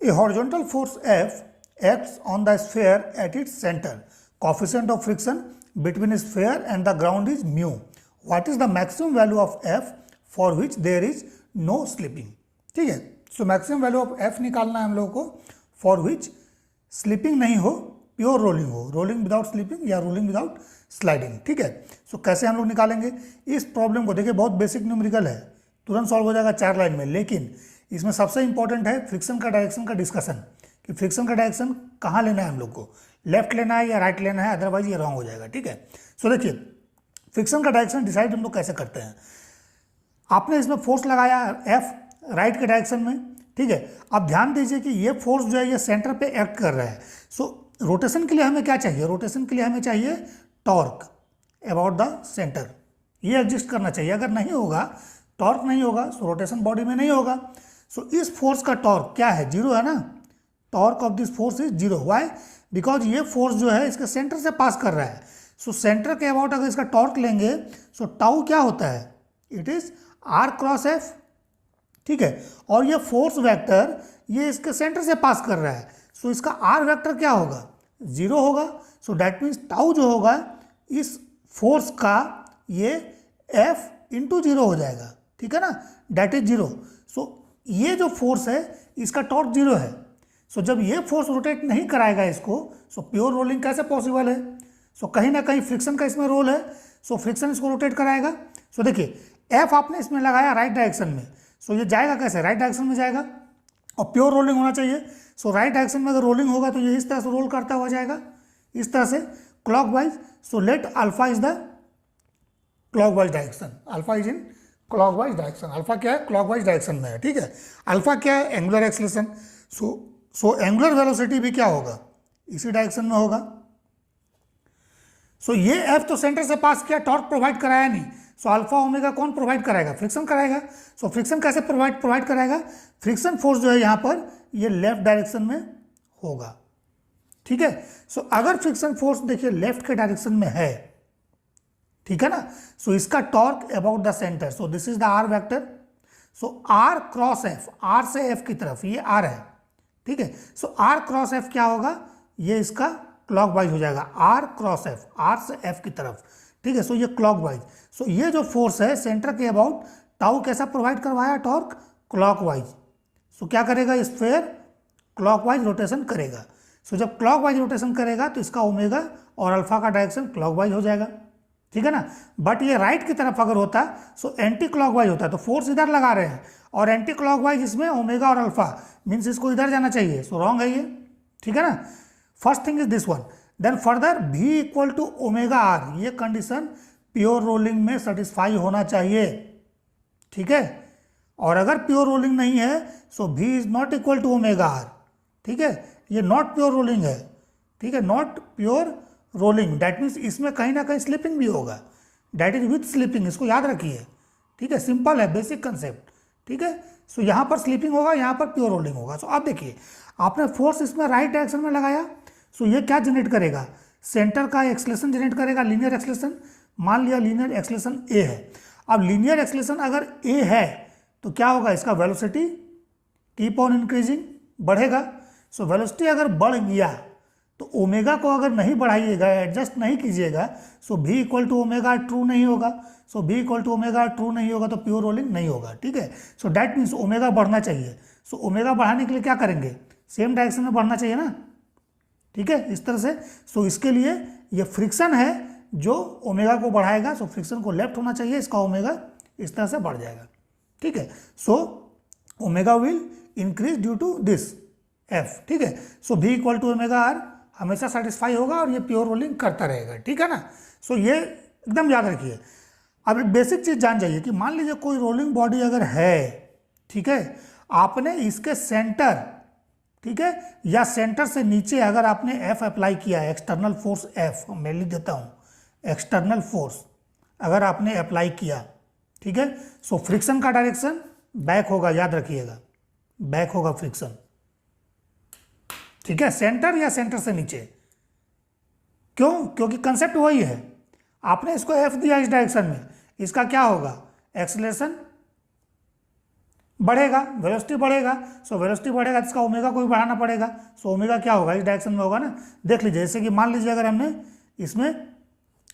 A horizontal force F acts on the sphere at its center. Coefficient of friction between a sphere and the ground is mu. What is the maximum value of F for which there is no slipping? ठीक है, so maximum value of F निकालना है हम लोगों को for which slipping नहीं हो, pure rolling हो, रोलिंग विदाउट स्लिपिंग या रोलिंग विदाउट स्लाइडिंग. ठीक है, सो कैसे हम लोग निकालेंगे इस प्रॉब्लम को? देखिए बहुत बेसिक न्यूमेरिकल है, तुरंत सॉल्व हो जाएगा 4 लाइन में. लेकिन इसमें सबसे इंपॉर्टेंट है फ्रिक्शन का डायरेक्शन का डिस्कशन, कि फ्रिक्शन का डायरेक्शन कहाँ लेना है हम लोग को, लेफ्ट लेना है या राइट लेना है, अदरवाइज ये रॉन्ग हो जाएगा. ठीक है, सो देखिए फ्रिक्शन का डायरेक्शन डिसाइड हम लोग कैसे करते हैं. आपने इसमें फोर्स लगाया F राइट के डायरेक्शन में. ठीक है, अब ध्यान दीजिए कि ये फोर्स जो है ये सेंटर पे एक्ट कर रहा है. सो रोटेशन के लिए हमें क्या चाहिए? रोटेशन के लिए हमें चाहिए टॉर्क अबाउट द सेंटर. ये एग्जिस्ट करना चाहिए. अगर नहीं होगा, टॉर्क नहीं होगा, सो रोटेशन बॉडी में नहीं होगा. सो इस फोर्स का टॉर्क क्या है? जीरो है ना. Torque of this force is zero. Why? Because ये फोर्स जो है इसके सेंटर से पास कर रहा है. सो सेंटर के अबाउट अगर इसका टॉर्क लेंगे, सो टाउ क्या होता है? It is R cross F. ठीक है, और ये फोर्स वेक्टर ये इसके सेंटर से पास कर रहा है. सो इसका R वेक्टर क्या होगा? जीरो होगा. सो डैट मीन्स टाउ जो होगा इस फोर्स का ये F इंटू जीरो हो जाएगा. ठीक है ना, डैट इज जीरो. सो ये जो फोर्स है इसका टॉर्क जीरो है. सो जब ये फोर्स रोटेट नहीं कराएगा इसको, सो प्योर रोलिंग कैसे पॉसिबल है? सो कहीं ना कहीं फ्रिक्शन का इसमें रोल है. सो फ्रिक्शन इसको रोटेट कराएगा. सो देखिए F आपने इसमें लगाया राइट डायरेक्शन में. सो ये जाएगा कैसे? राइट डायरेक्शन में जाएगा और प्योर रोलिंग होना चाहिए. सो राइट डायरेक्शन में अगर रोलिंग होगा तो ये इस तरह से रोल करता हुआ जाएगा, इस तरह से clockwise. So let alpha is the clockwise direction. Alpha is in clockwise direction. Alpha क्या है? क्लॉकवाइज डायरेक्शन में है. ठीक है, अल्फा क्या है? Angular acceleration. So angular velocity भी क्या होगा? इसी डायरेक्शन में होगा. सो ये F तो सेंटर से पास किया, टॉर्क प्रोवाइड कराया नहीं. सो अल्फा ओमेगा कौन प्रोवाइड कराएगा? फ्रिक्शन कराएगा. सो फ्रिक्शन कैसे प्रोवाइड कराएगा? फ्रिक्शन फोर्स जो है यहाँ पर ये लेफ्ट डायरेक्शन में होगा. ठीक है, सो अगर फ्रिक्शन फोर्स देखिए लेफ्ट के डायरेक्शन में है, ठीक है ना, सो इसका torque about the centre. So this is the R vector. So R cross F, R से F की तरफ ये R है. ठीक है, सो R क्रॉस F क्या होगा? ये इसका क्लॉकवाइज हो जाएगा. R क्रॉस F, R से F की तरफ. ठीक है, सो ये क्लॉकवाइज. सो ये जो फोर्स है सेंटर के अबाउट, टाउ कैसा प्रोवाइड करवाया? Torque clockwise. सो क्या करेगा? स्फीयर क्लॉकवाइज रोटेशन करेगा. सो जब क्लॉकवाइज रोटेशन करेगा तो इसका ओमेगा और अल्फा का डायरेक्शन क्लॉकवाइज हो जाएगा. ठीक है ना, बट ये राइट की तरफ अगर होता सो एंटी क्लॉकवाइज होता. तो फोर्स इधर लगा रहे हैं और एंटी क्लॉकवाइज इसमें ओमेगा और अल्फा मीन्स इसको इधर जाना चाहिए. सो रॉन्ग है ये. ठीक है ना, first thing is this one. Then further V equal to omega R, ये कंडीशन प्योर रोलिंग में सेटिस्फाई होना चाहिए. ठीक है, और अगर प्योर रोलिंग नहीं है so V is not equal to omega R. ठीक है, ये नॉट प्योर रोलिंग है. ठीक है, not pure rolling. That means इसमें कहीं ना कहीं स्लिपिंग भी होगा. डैट इज विथ स्लिपिंग, इसको याद रखिए. ठीक है, सिंपल है, बेसिक कंसेप्ट. ठीक है, सो यहाँ पर स्लिपिंग होगा, यहाँ पर प्योर रोलिंग होगा. सो अब देखिए आपने फोर्स इसमें राइट डायरेक्शन में लगाया. सो ये क्या जनरेट करेगा? सेंटर का एक्सेलरेशन जनरेट करेगा, लीनियर एक्सेलरेशन. मान लिया लीनियर एक्सेलरेशन A है. अब लीनियर एक्सेलरेशन अगर A है तो क्या होगा? इसका वेलोसिटी कीप ऑन इंक्रीजिंग, बढ़ेगा. सो वेलोसिटी अगर बढ़ गया तो ओमेगा को अगर नहीं बढ़ाइएगा, एडजस्ट नहीं कीजिएगा, so V equal to omega true नहीं होगा. So V equal to omega true नहीं होगा तो प्योर रोलिंग नहीं होगा. ठीक है, सो डैट मीन्स ओमेगा बढ़ना चाहिए. सो ओमेगा बढ़ाने के लिए क्या करेंगे? सेम डायरेक्शन में बढ़ना चाहिए ना. ठीक है, इस तरह से. सो इसके लिए ये फ्रिक्शन है जो ओमेगा को बढ़ाएगा. सो फ्रिक्शन को लेफ्ट होना चाहिए, इसका ओमेगा इस तरह से बढ़ जाएगा. ठीक है, so omega will increase due to this F. ठीक है, so V equal to omega R हमेशा सेटिस्फाई होगा और ये प्योर रोलिंग करता रहेगा. ठीक है ना, सो ये एकदम याद रखिए. अब एक बेसिक चीज जान जाइए कि मान लीजिए कोई रोलिंग बॉडी अगर है, ठीक है, आपने इसके सेंटर, ठीक है, या सेंटर से नीचे अगर आपने F अप्लाई किया है, एक्सटर्नल फोर्स F, मैं लिख देता हूँ, एक्सटर्नल फोर्स अगर आपने अप्लाई किया, ठीक है, सो फ्रिक्शन का डायरेक्शन बैक होगा, याद रखिएगा, बैक होगा फ्रिक्शन. ठीक है, सेंटर या सेंटर से नीचे. क्यों? क्योंकि कंसेप्ट वही है. आपने इसको F दिया इस डायरेक्शन में, इसका क्या होगा? एक्सेलरेशन बढ़ेगा, वेलोसिटी बढ़ेगा। सो वेलोसिटी बढ़ेगा तो इसका ओमेगा को भी बढ़ाना पड़ेगा। सो ओमेगा क्या होगा, इस डायरेक्शन में होगा ना। देख लीजिए, जैसे कि मान लीजिए अगर हमने इसमें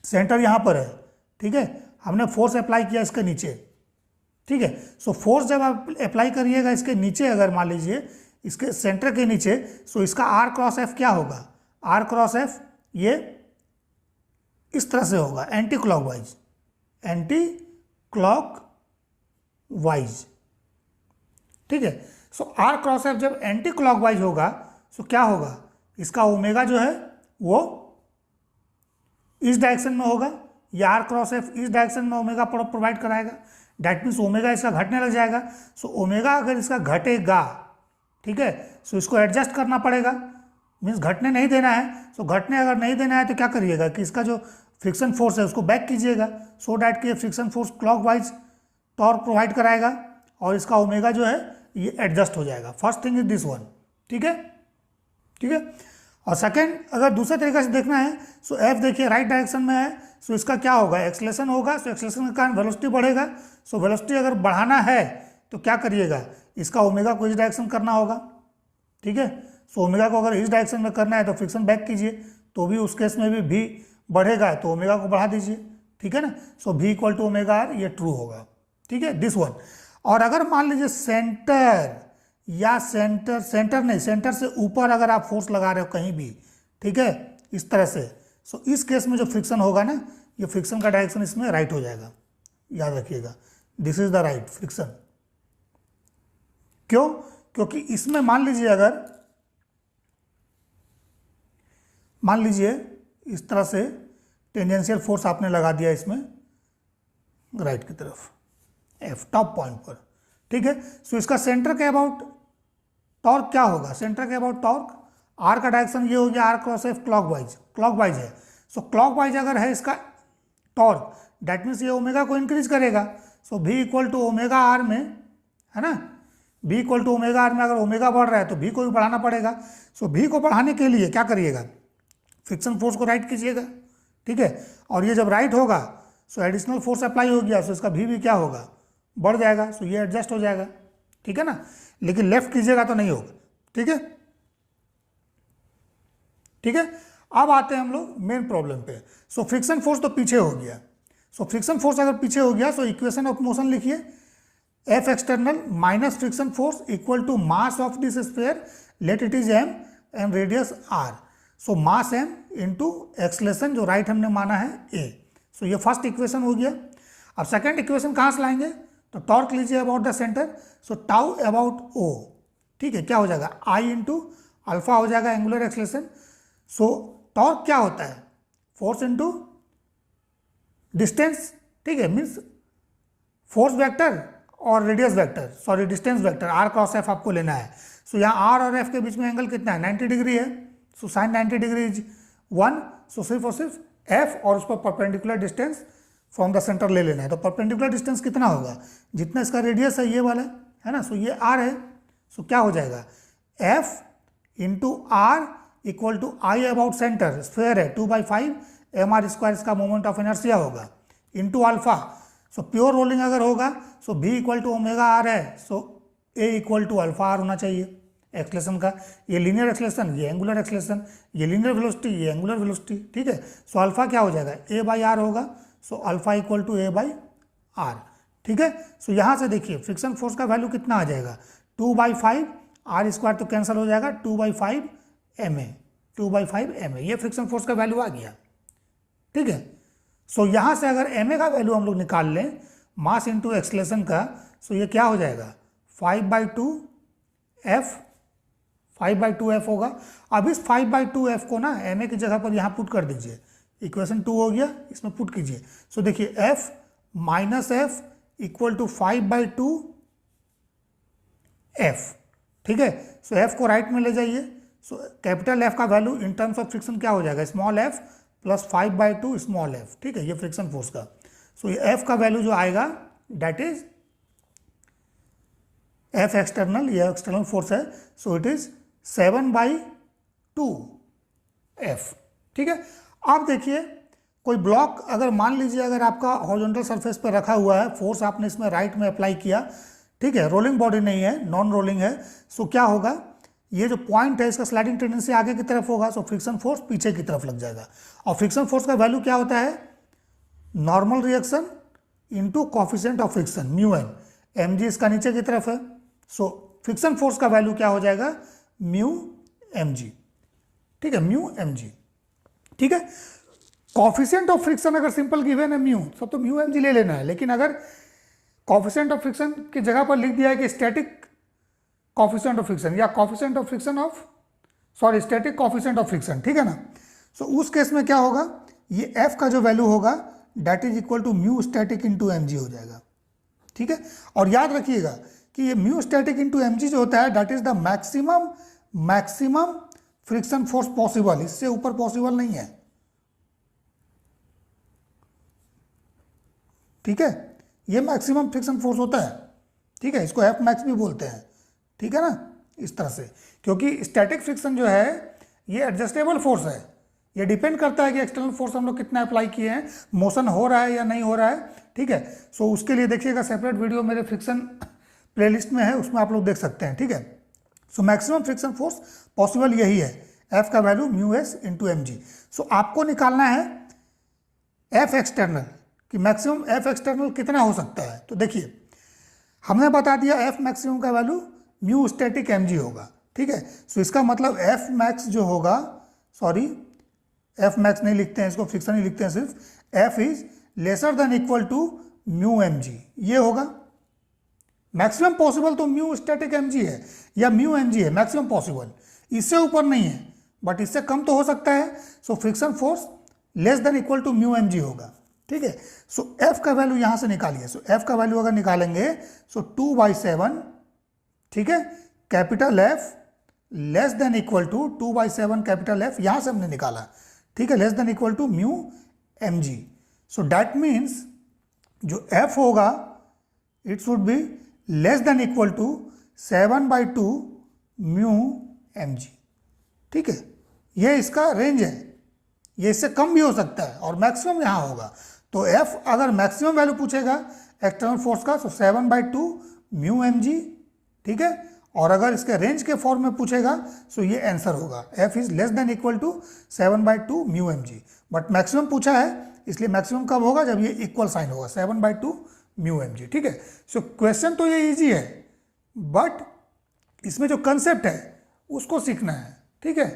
सेंटर यहाँ पर है, ठीक है, हमने फोर्स अप्लाई किया इसके नीचे, ठीक है। सो फोर्स जब आप अप्लाई करिएगा इसके नीचे, अगर मान लीजिए इसके सेंटर के नीचे, सो इसका आर क्रॉस एफ क्या होगा, आर क्रॉस एफ ये इस तरह से होगा, एंटी क्लॉकवाइज, एंटी क्लॉकवाइज, ठीक है। सो आर क्रॉस एफ जब एंटी क्लॉकवाइज होगा, सो क्या होगा, इसका ओमेगा जो है वो इस डायरेक्शन में होगा, या आर क्रॉस एफ इस डायरेक्शन में ओमेगा प्रोवाइड कराएगा। डैट मीन्स ओमेगा इसका घटने लग जाएगा। सो ओमेगा अगर इसका घटेगा, ठीक है, सो इसको एडजस्ट करना पड़ेगा, मीन्स घटने नहीं देना है। सो घटने अगर नहीं देना है तो क्या करिएगा कि इसका जो फ्रिक्शन फोर्स है उसको बैक कीजिएगा, सो डैट कि friction force clockwise torque provide कराएगा और इसका ओमेगा जो है ये एडजस्ट हो जाएगा। First thing is this one, ठीक है, ठीक है। और सेकेंड, अगर दूसरे तरीके से देखना है, सो एफ देखिए राइट डायरेक्शन में है, सो इसका क्या होगा, एक्सलेशन होगा। सो एक्सलेशन के कारण वेलोसिटी बढ़ेगा। सो वेलोसिटी अगर बढ़ाना है तो क्या करिएगा, इसका ओमेगा को इस डायरेक्शन करना होगा, ठीक है। सो ओमेगा को अगर इस डायरेक्शन में करना है तो फ्रिक्शन बैक कीजिए, तो भी उस केस में भी बढ़ेगा तो ओमेगा को बढ़ा दीजिए, ठीक है ना। So v equal to omega R, ये ट्रू होगा, ठीक है, दिस वन। और अगर मान लीजिए सेंटर या सेंटर नहीं, सेंटर से ऊपर अगर आप फोर्स लगा रहे हो कहीं भी, ठीक है, इस तरह से, सो इस केस में जो फ्रिक्शन होगा ना, ये फ्रिक्शन का डायरेक्शन इसमें राइट हो जाएगा, याद रखिएगा, this is the right friction. क्यों, क्योंकि इसमें मान लीजिए अगर मान लीजिए इस तरह से टेंजेंशियल फोर्स आपने लगा दिया इसमें राइट की तरफ, एफ टॉप पॉइंट पर, ठीक है। सो इसका सेंटर के अबाउट टॉर्क क्या होगा, सेंटर के अबाउट टॉर्क, आर का डायरेक्शन ये हो गया, आर क्रॉस एफ क्लॉकवाइज है। सो क्लॉकवाइज अगर है इसका टॉर्क, डैट मीन्स ये ओमेगा को इंक्रीज करेगा। So v equal to omega R में, है ना, v equal to omega R में अगर ओमेगा बढ़ रहा है तो v को भी बढ़ाना पड़ेगा। सो v को बढ़ाने के लिए क्या करिएगा, फ्रिक्शन फोर्स को राइट कीजिएगा, ठीक है। और ये जब राइट होगा सो एडिशनल फोर्स अप्लाई हो गया, सो इसका v भी क्या होगा, बढ़ जाएगा। सो ये एडजस्ट हो जाएगा, ठीक है ना। लेकिन लेफ्ट कीजिएगा तो नहीं होगा, ठीक है, ठीक है। अब आते हैं हम लोग मेन प्रॉब्लम पे। सो फ्रिक्शन फोर्स तो पीछे हो गया। सो फ्रिक्शन फोर्स अगर पीछे हो गया, सो इक्वेशन ऑफ मोशन लिखिए, F external minus friction force equal to mass of this sphere, let it is M and radius R. So mass M into acceleration जो राइट हमने माना है ए। सो ये फर्स्ट इक्वेशन हो गया। अब सेकेंड इक्वेशन कहाँ से लाएंगे, तो टॉर्क लीजिए about the centre, so tau about O, ठीक है, क्या हो जाएगा, आई इंटू अल्फा हो जाएगा एंगुलर एक्सलेशन। सो टॉर्क क्या होता है, फोर्स इंटू डिस्टेंस, ठीक है, मीन्स फोर्स वेक्टर और radius vector, sorry distance vector, R cross F आपको लेना है। सो यहाँ आर और एफ के बीच में एंगल कितना है, 90 डिग्री है। So sine 90 degree is 1। सो सिर्फ और सिर्फ एफ और उस पर perpendicular distance from the centre ले लेना है। तो परपेंडिकुलर डिस्टेंस कितना होगा, जितना इसका रेडियस है ये वाला, है ना। सो ये आर है। सो क्या हो जाएगा, F into R equal to I about centre, sphere है 2/5 एम आर स्क्वायर इसका मोमेंट ऑफ इनर्शिया होगा, into alpha. So pure rolling अगर होगा so v equal to omega R है, so a equal to alpha R होना चाहिए acceleration का। ये लीनियर एक्सलेशन, ये एंगुलर एक्सलेशन, ये लीनियर वेलोसिटी, ये एंगुलर वेलोसिटी, ठीक है। सो अल्फा क्या हो जाएगा, a/r होगा। So alpha equal to a/r, ठीक है। सो यहाँ से देखिए फ्रिक्शन फोर्स का वैल्यू कितना आ जाएगा, 2/5 आर स्क्वायर तो कैंसिल हो जाएगा, 2/5 ma, 2/5 ma, ये फ्रिक्शन फोर्स का वैल्यू आ गया, ठीक है। सो यहाँ से अगर ma का वैल्यू हम लोग निकाल लें मास इंटू एक्सलेशन का, सो ये क्या हो जाएगा, 5/2f, 5/2f होगा। अब इस 5/2f को ना ma की जगह पर यहाँ पुट कर दीजिए, इक्वेशन 2 हो गया, इसमें पुट कीजिए। सो देखिए f minus F equal to 5/2f, ठीक है। सो f को राइट में ले जाइए। सो कैपिटल F का value in terms of friction क्या हो जाएगा, small f plus 5/2 small f, ठीक है, ये फ्रिक्शन फोर्स का। सो ये f का वैल्यू जो आएगा डेट इज F एक्सटर्नल, ये एक्सटर्नल फोर्स है, सो इट इज 7/2f, ठीक है। अब देखिए कोई ब्लॉक अगर मान लीजिए अगर आपका हॉरिजॉन्टल सरफेस पर रखा हुआ है, फोर्स आपने इसमें राइट में अप्लाई किया, ठीक है, रोलिंग बॉडी नहीं है, नॉन रोलिंग है। सो क्या होगा, ये जो पॉइंट है इसका स्लाइडिंग टेंडेंसी आगे की तरफ होगा, सो फ्रिक्शन फोर्स पीछे की तरफ लग जाएगा। और फ्रिक्शन फोर्स का वैल्यू क्या होता है, normal reaction into coefficient of friction mu M, M G इसका नीचे की तरफ है। सो फ्रिक्शन फोर्स का वैल्यू क्या हो जाएगा, म्यू एम जी। ठीक है, म्यू एम जी। ठीक है, कॉफिशिएंट ऑफ फ्रिक्शन अगर सिंपल गिवन है म्यू, सब तो म्यू एम जी ले लेना है। लेकिन अगर कॉफिशिएंट ऑफ फ्रिक्शन की जगह पर लिख दिया है कि स्टैटिक कॉफिशिएंट ऑफ फ्रिक्शन या coefficient of friction of static coefficient of friction, ठीक है ना। सो उस केस में क्या होगा, ये एफ का जो वैल्यू होगा that is equal to mu static into M G हो जाएगा। ठीक है, और याद रखिएगा कि ये mu static into M G जो होता है that is the maximum friction force possible, इससे ऊपर पॉसिबल नहीं है। ठीक है, ये मैक्सिमम फ्रिक्शन फोर्स होता है। ठीक है, इसको एफ मैक्स भी बोलते हैं। ठीक है ना, इस तरह से, क्योंकि स्टैटिक फ्रिक्शन जो है ये एडजस्टेबल फोर्स है, ये डिपेंड करता है कि एक्सटर्नल फोर्स हम लोग कितना अप्लाई किए हैं, मोशन हो रहा है या नहीं हो रहा है। ठीक है, सो उसके लिए देखिएगा सेपरेट वीडियो मेरे फ्रिक्शन प्लेलिस्ट में है, उसमें आप लोग देख सकते हैं। ठीक है, so maximum friction force possible यही है, एफ का value mu S into M G. So आपको निकालना है एफ एक्सटर्नल कि मैक्सिमम एफ एक्सटर्नल कितना हो सकता है। तो देखिए हमने बता दिया एफ मैक्सिमम का value mu static M G होगा। ठीक है, सो इसका मतलब एफ मैक्स जो होगा, सॉरी एफ मैक्स नहीं लिखते हैं इसको, फ्रिक्शन ही लिखते हैं सिर्फ, F is lesser than equal to mu M G, ये होगा मैक्सिमम पॉसिबल। तो म्यू स्टैटिक एम जी है या म्यू एम जी है मैक्सिमम पॉसिबल, इससे ऊपर नहीं है, बट इससे कम तो हो सकता है। So friction force less than equal to mu M G होगा। ठीक है, सो एफ का वैल्यू यहां से निकालिए। सो एफ का वैल्यू अगर निकालेंगे सो 2/7, ठीक है, capital F less than equal to 2/7 capital F, यहां से हमने निकाला। ठीक है, less than equal to mu M G. So that means जो एफ होगा it should be less than equal to 7/2 mu M G. ठीक है, ये इसका रेंज है, ये इससे कम भी हो सकता है और मैक्सिमम यहाँ होगा। तो एफ अगर मैक्सिमम वैल्यू पूछेगा एक्सटर्नल फोर्स का तो 7/2 म्यू एम जी। ठीक है, और अगर इसके रेंज के फॉर्म में पूछेगा तो ये आंसर होगा F is less than equal to 7/2 mu M G. But maximum पूछा है इसलिए मैक्सिमम कब होगा, जब ये इक्वल साइन होगा 7/2 म्यू एम जी। ठीक है, सो क्वेश्चन तो ये इजी है बट इसमें जो कंसेप्ट है उसको सीखना है। ठीक है।